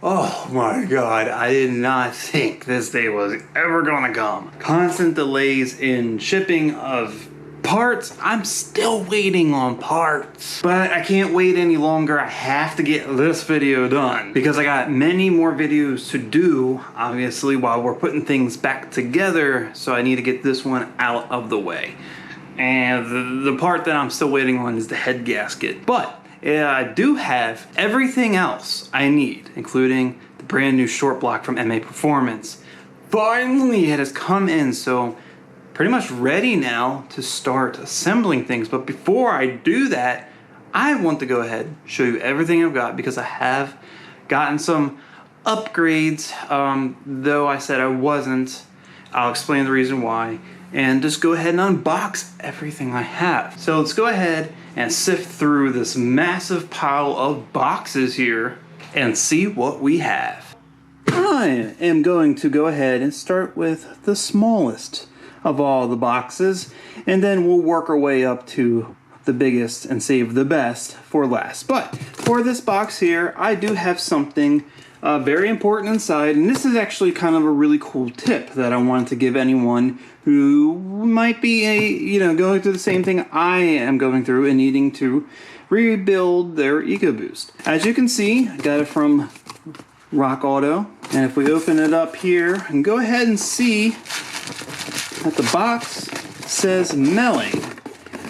Oh my god, I did not think this day was ever gonna come. Constant delays in shipping of parts. I'm still waiting on parts. But I can't wait any longer. I have to get this video done because I got many more videos to do, obviously, while we're putting things back together. So I need to get this one out of the way. And the part that I'm still waiting on is the head gasket. But I do have everything else I need, including the brand new short block from MAPerformance. Finally, it has come in, so pretty much ready now to start assembling things. But before I do that, I want to go ahead and show you everything I've got because I have gotten some upgrades, though I said I wasn't. I'll explain the reason why. And just go ahead and unbox everything I have. So let's go ahead and sift through this massive pile of boxes here and see what we have. I am going to go ahead and start with the smallest of all the boxes, and then we'll work our way up to the biggest and save the best for last. But for this box here, I do have something very important inside, and this is actually kind of a really cool tip that I wanted to give anyone who might be going through the same thing I am going through and needing to rebuild their EcoBoost. As you can see, I got it from Rock Auto, and if we open it up here and go ahead and see that the box says Manley.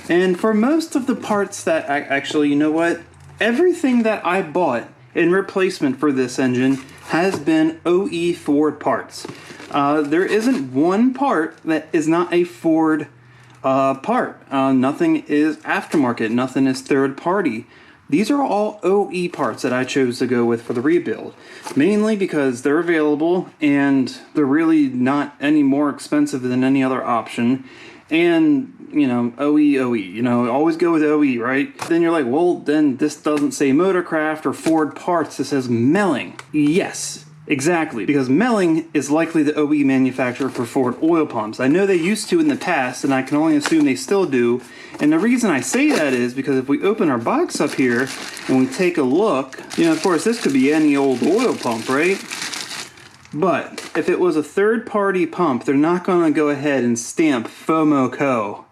And for most of the parts that actually, you know what? Everything that I bought in replacement for this engine has been OE Ford parts. There isn't one part that is not a Ford part. Nothing is aftermarket, nothing is third party. These are all OE parts that I chose to go with for the rebuild, mainly because they're available and they're really not any more expensive than any other option. And OE, always go with OE, right? Then you're like, well, then this doesn't say Motorcraft or Ford parts, this says Manley. Yes, exactly, because Manley is likely the OE manufacturer for Ford oil pumps. I know they used to in the past, and I can only assume they still do. And the reason I say that is because if we open our box up here and we take a look, of course, this could be any old oil pump, right? But if it was a third-party pump, they're not going to go ahead and stamp FOMO Co.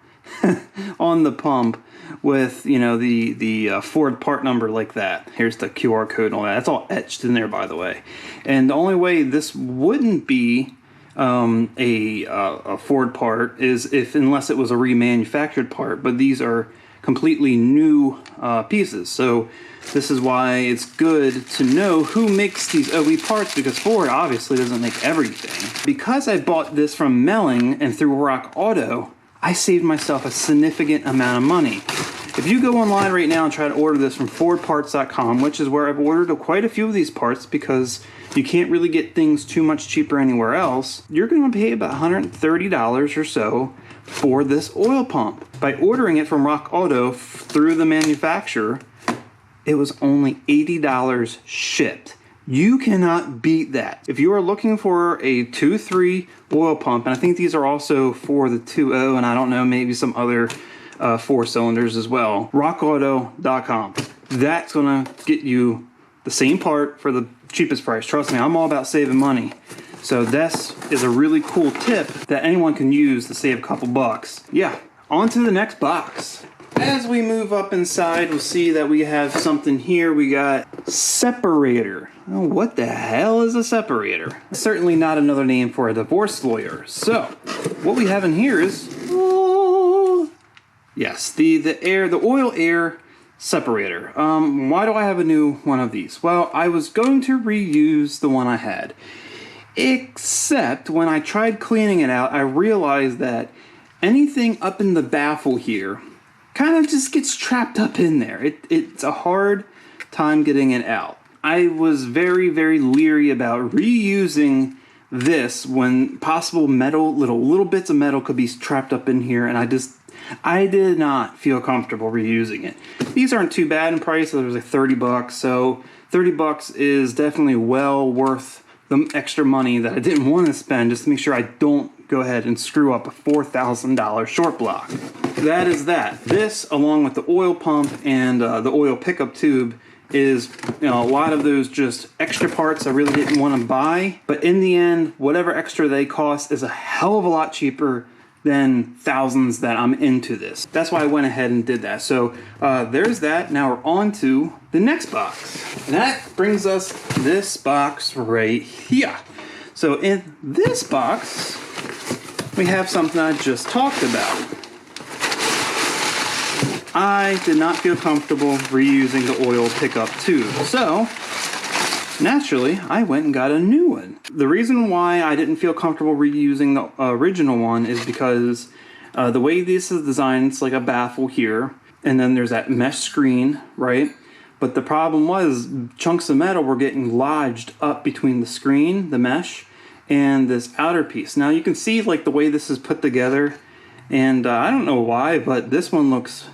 on the pump with, the Ford part number like that. Here's the QR code and all that. That's all etched in there, by the way. And the only way this wouldn't be a Ford part is unless it was a remanufactured part. But these are completely new pieces. So this is why it's good to know who makes these OE parts, because Ford obviously doesn't make everything. Because I bought this from Manley and through Rock Auto, I saved myself a significant amount of money. If you go online right now and try to order this from FordParts.com, which is where I've ordered quite a few of these parts because you can't really get things too much cheaper anywhere else, you're going to pay about $130 or so for this oil pump. By ordering it from Rock Auto through the manufacturer, it was only $80 shipped. You cannot beat that. If you are looking for a 2.3 oil pump, and I think these are also for the 2.0, and I don't know, maybe some other 4 cylinders as well, rockauto.com. That's gonna get you the same part for the cheapest price. Trust me, I'm all about saving money. So this is a really cool tip that anyone can use to save a couple bucks. Yeah, on to the next box. As we move up inside, we'll see that we have something here. We got separator. Oh, what the hell is a separator? Certainly not another name for a divorce lawyer. So, what we have in here is, yes, the oil air separator. Why do I have a new one of these? Well, I was going to reuse the one I had, except when I tried cleaning it out, I realized that anything up in the baffle here kind of just gets trapped up in there. It's a hard time getting it out. I was very, very leery about reusing this when possible metal, little bits of metal could be trapped up in here, and I did not feel comfortable reusing it. These aren't too bad in price. There was like 30 bucks, so 30 bucks is definitely well worth the extra money that I didn't want to spend just to make sure I don't go ahead and screw up a $4,000 short block. That is that. This, along with the oil pump and the oil pickup tube is, you know, a lot of those just extra parts I really didn't want to buy. But in the end, whatever extra they cost is a hell of a lot cheaper than thousands that I'm into this. That's why I went ahead and did that. So there's that. Now we're on to the next box. And that brings us this box right here. So in this box, we have something I just talked about. I did not feel comfortable reusing the oil pickup tube. So naturally, I went and got a new one. The reason why I didn't feel comfortable reusing the original one is because the way this is designed, it's like a baffle here, and then there's that mesh screen, right? But the problem was chunks of metal were getting lodged up between the screen, the mesh, and this outer piece. Now you can see like the way this is put together, and I don't know why, but this one looks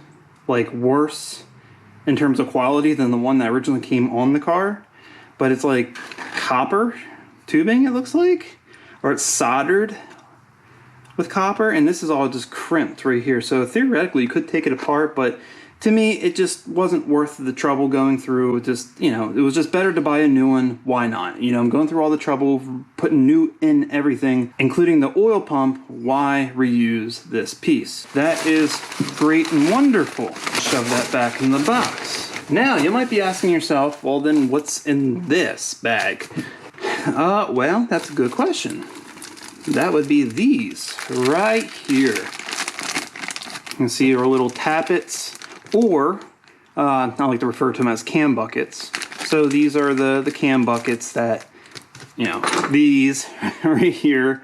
like worse in terms of quality than the one that originally came on the car. But it's like copper tubing, it looks like, or it's soldered with copper, and this is all just crimped right here. So theoretically you could take it apart, but to me it just wasn't worth the trouble going through. It just, you know, it was just better to buy a new one. Why not? You know, I'm going through all the trouble putting new in everything, including the oil pump. Why reuse this piece? That is great and wonderful. Shove that back in the box. Now, you might be asking yourself, well then what's in this bag? Well, that's a good question. That would be these right here. You can see our little tappets, or I like to refer to them as cam buckets. So these are the cam buckets that, you know, these right here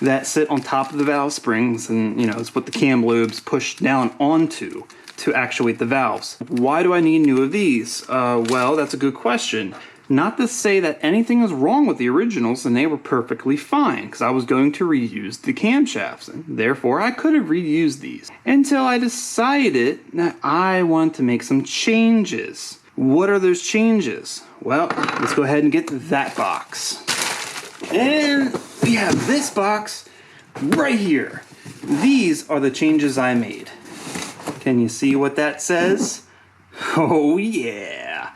that sit on top of the valve springs, and you know, it's what the cam lobes push down onto to actuate the valves. Why do I need new of these? Well, that's a good question. Not to say that anything is wrong with the originals, and they were perfectly fine, because I was going to reuse the camshafts, and therefore I could have reused these. Until I decided that I want to make some changes. What are those changes? Well, let's go ahead and get to that box. And we have this box right here. These are the changes I made. Can you see what that says? Oh yeah.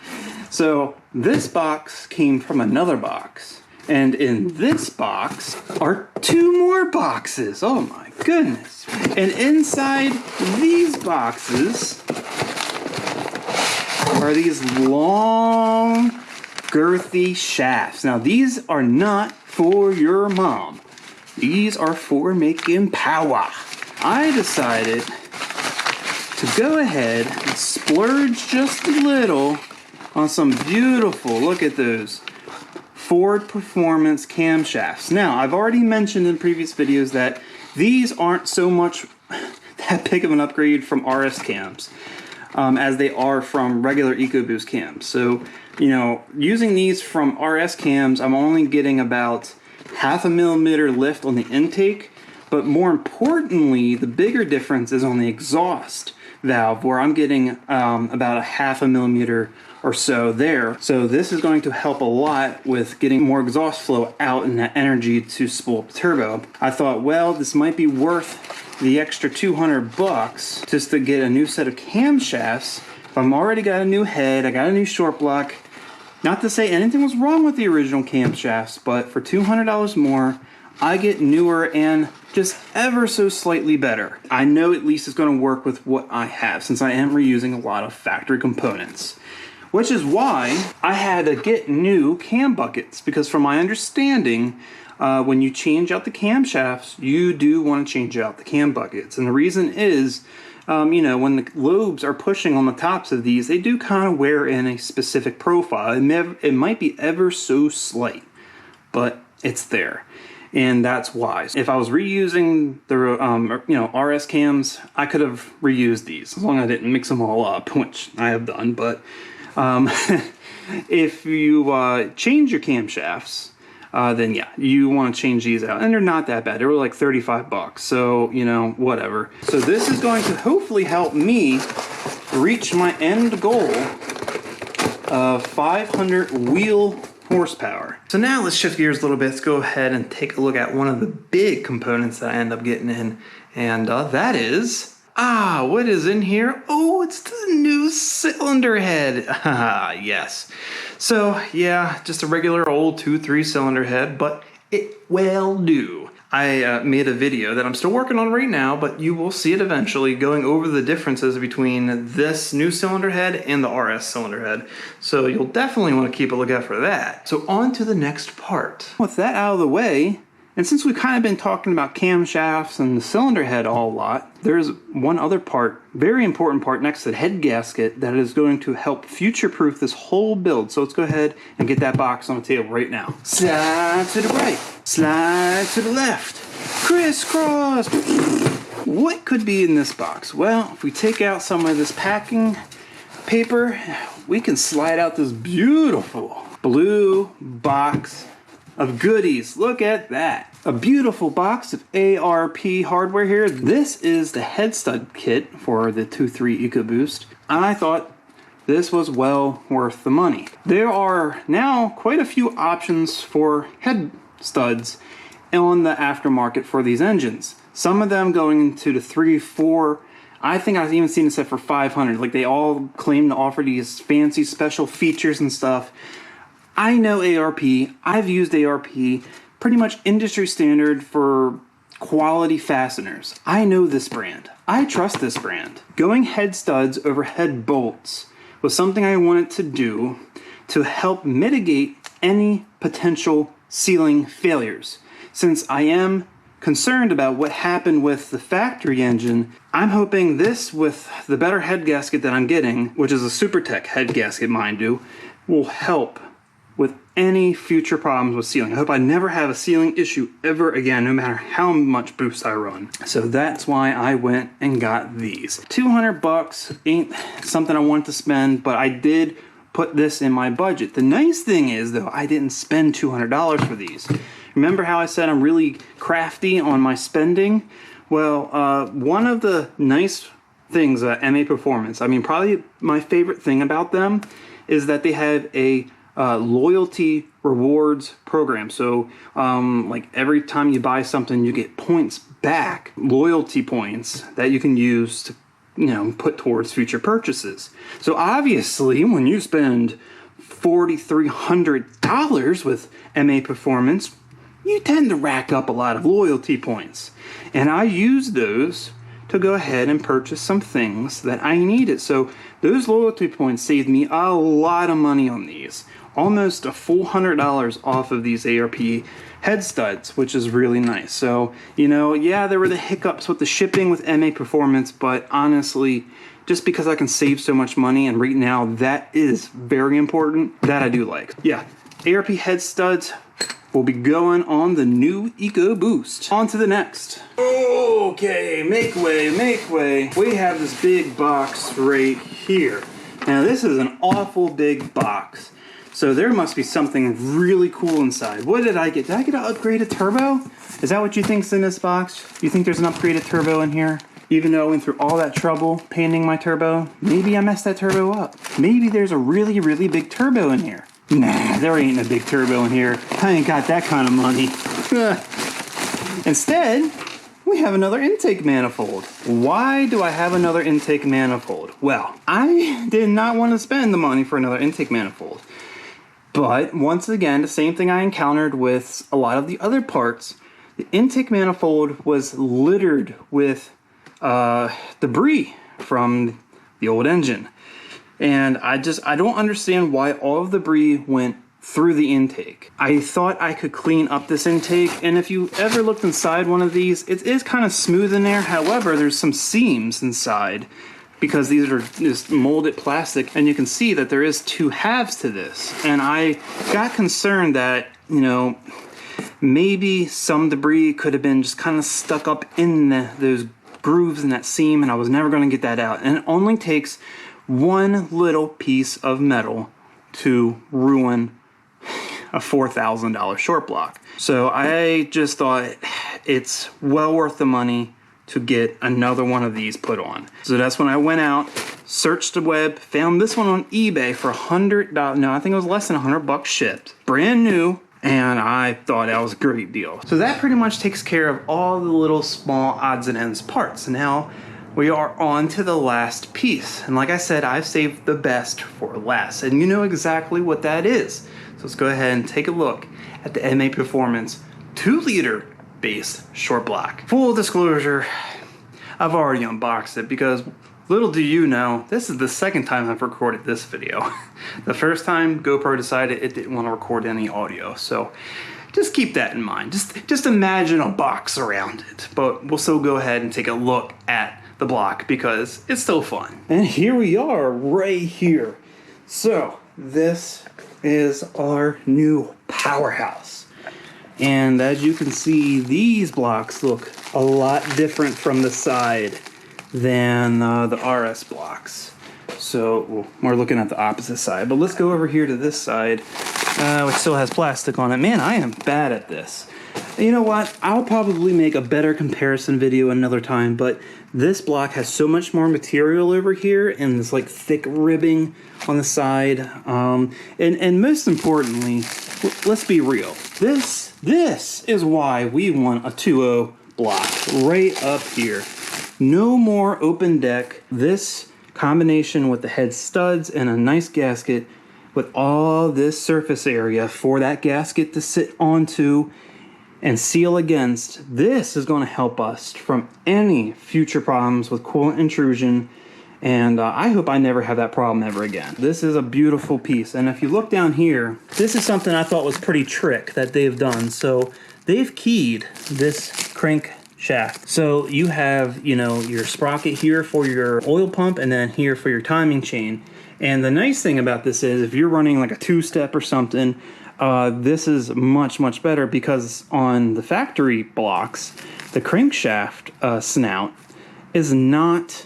So this box came from another box. And in this box are two more boxes. Oh my goodness. And inside these boxes are these long, girthy shafts. Now these are not for your mom. These are for making power. I decided to go ahead and splurge just a little on some beautiful, look at those, Ford Performance camshafts. Now, I've already mentioned in previous videos that these aren't so much that big of an upgrade from RS cams as they are from regular EcoBoost cams. So, you know, using these from RS cams, I'm only getting about 0.5 millimeter lift on the intake, but more importantly, the bigger difference is on the exhaust valve, where I'm getting about 0.5 millimeter or so there. So this is going to help a lot with getting more exhaust flow out and that energy to spool up the turbo. I thought, well, this might be worth the extra 200 bucks just to get a new set of camshafts. If I'm already got a new head, I got a new short block. Not to say anything was wrong with the original camshafts, but for $200 more, I get newer and just ever so slightly better. I know at least it's going to work with what I have, since I am reusing a lot of factory components. Which is why I had to get new cam buckets, because from my understanding, when you change out the camshafts, you do want to change out the cam buckets. And the reason is, you know, when the lobes are pushing on the tops of these, they do kind of wear in a specific profile. It might be ever so slight, but it's there. And that's why. If I was reusing the you know, RS cams, I could have reused these as long as I didn't mix them all up, which I have done. But if you change your camshafts, then yeah, you want to change these out, and they're not that bad. They were like 35 bucks, so you know, whatever. So this is going to hopefully help me reach my end goal of 500 wheel horsepower. So now let's shift gears a little bit. Let's go ahead and take a look at one of the big components that I end up getting in, and that is Ah, what is in here? Oh, it's the new cylinder head. Yes. So, yeah, just a regular old 2.3 cylinder head, but it will do. I made a video that I'm still working on right now, but you will see it eventually, going over the differences between this new cylinder head and the RS cylinder head. So you'll definitely want to keep a lookout for that. So on to the next part. With that out of the way, and since we've kind of been talking about camshafts and the cylinder head a whole lot, there's one other part, very important part next to the head gasket that is going to help future-proof this whole build. So let's go ahead and get that box on the table right now. Slide to the right, slide to the left, crisscross. What could be in this box? Well, if we take out some of this packing paper, we can slide out this beautiful blue box of goodies. Look at that. A beautiful box of ARP hardware here. This is the head stud kit for the 2.3 EcoBoost. I thought this was well worth the money. There are now quite a few options for head studs on the aftermarket for these engines. Some of them going into the 3, 4, I think I've even seen a set for 500. Like, they all claim to offer these fancy special features and stuff. I know ARP, I've used ARP, pretty much industry standard for quality fasteners. I know this brand. I trust this brand. Going head studs over head bolts was something I wanted to do to help mitigate any potential sealing failures. Since I am concerned about what happened with the factory engine, I'm hoping this, with the better head gasket that I'm getting, which is a SuperTech head gasket, mind you, will help with any future problems with sealing. I hope I never have a sealing issue ever again, no matter how much boost I run. So that's why I went and got these. $200 ain't something I wanted to spend, but I did put this in my budget. The nice thing is, though, I didn't spend $200 for these. Remember how I said I'm really crafty on my spending? Well, one of the nice things at MAPerformance, I mean, probably my favorite thing about them is that they have a loyalty rewards program. So like every time you buy something, you get points back, loyalty points that you can use to, you know, put towards future purchases. So obviously when you spend $4,300 with MAPerformance, you tend to rack up a lot of loyalty points. And I use those to go ahead and purchase some things that I needed. So those loyalty points saved me a lot of money on these. Almost a full $100 off of these ARP head studs, which is really nice. So, you know, yeah, there were the hiccups with the shipping with MAPerformance, but honestly, just because I can save so much money, and right now that is very important, that I do like. Yeah, ARP head studs will be going on the new EcoBoost. On to the next. Okay, make way, make way. We have this big box right here. Now this is an awful big box. So there must be something really cool inside. What did I get? Did I get an upgraded turbo? Is that what you think's in this box? You think there's an upgraded turbo in here? Even though I went through all that trouble painting my turbo, maybe I messed that turbo up. Maybe there's a really, really big turbo in here. Nah, there ain't a big turbo in here. I ain't got that kind of money. Instead, we have another intake manifold. Why do I have another intake manifold? Well, I did not want to spend the money for another intake manifold. But once again, the same thing I encountered with a lot of the other parts. The intake manifold was littered with debris from the old engine. And I don't understand why all of the debris went through the intake. I thought I could clean up this intake, and if you ever looked inside one of these, it is kind of smooth in there. However, there's some seams inside because these are just molded plastic, and you can see that there is two halves to this. And I got concerned that, you know, maybe some debris could have been just kind of stuck up in those grooves in that seam, and I was never going to get that out. And it only takes one little piece of metal to ruin a $4,000 short block. So I just thought it's well worth the money to get another one of these put on. So that's when I went out, searched the web, found this one on eBay for $100. No, I think it was less than $100 shipped. Brand new. And I thought that was a great deal. So that pretty much takes care of all the little small odds and ends parts. Now, we are on to the last piece. And like I said, I've saved the best for last. And you know exactly what that is. So let's go ahead and take a look at the MAPerformance 2-liter base short block. Full disclosure, I've already unboxed it because little do you know, this is the second time I've recorded this video. The first time, GoPro decided it didn't want to record any audio. So just keep that in mind. Just imagine a box around it. But we'll still go ahead and take a look at the block because it's still fun. And here we are right here. So this is our new powerhouse. And as you can see, these blocks look a lot different from the side than the RS blocks. So we're looking at the opposite side. But let's go over here to this side, which still has plastic on it. Man, I am bad at this. You know what? I'll probably make a better comparison video another time, but this block has so much more material over here and this like thick ribbing on the side. And most importantly, let's be real. This is why we want a 2.0 block right up here. No more open deck. This combination with the head studs and a nice gasket with all this surface area for that gasket to sit onto and seal against, this is going to help us from any future problems with coolant intrusion, and I hope I never have that problem ever again. This is a beautiful piece, and if you look down here, this is something I thought was pretty trick that they've done. So they've keyed this crankshaft. So you have, you know, your sprocket here for your oil pump and then here for your timing chain. And the nice thing about this is if you're running like a two-step or something, this is much better because on the factory blocks, the crankshaft snout is not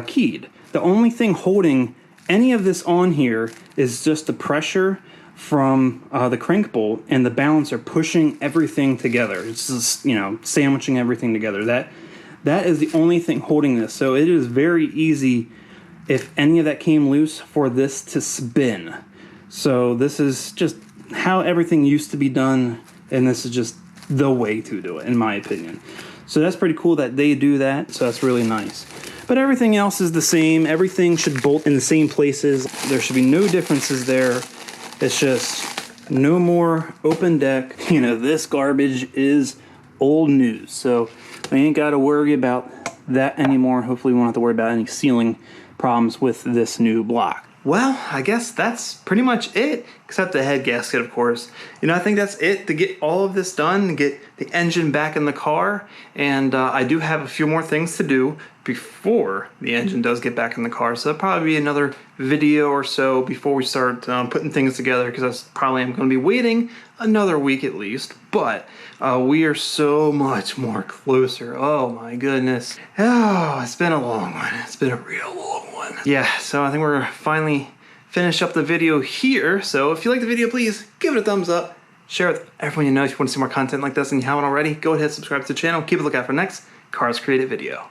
keyed. The only thing holding any of this on here is just the pressure from the crank bolt and the balancer pushing everything together. It's just, you know, sandwiching everything together. That is the only thing holding this. So it is very easy if any of that came loose for this to spin. So this is just how everything used to be done, and this is just the way to do it, in my opinion. So that's pretty cool that they do that, so that's really nice. But everything else is the same. Everything should bolt in the same places. There should be no differences there. It's just no more open deck. You know, this garbage is old news, so we ain't got to worry about that anymore. Hopefully we won't have to worry about any sealing problems with this new block. Well, I guess that's pretty much it, except the head gasket, of course. You know, I think that's it to get all of this done, to get the engine back in the car. And I do have a few more things to do before the engine does get back in the car. So that'll probably be another video or so before we start putting things together, because that's probably I'm going to be waiting another week at least. But we are so much more closer. Oh my goodness. Oh, it's been a long one. It's been a real long one. Yeah, so I think we're finally finish up the video here. So if you like the video, please give it a thumbs up. Share it with everyone you know. If you want to see more content like this and you haven't already, go ahead and subscribe to the channel. Keep a lookout for next Karz Kreated video.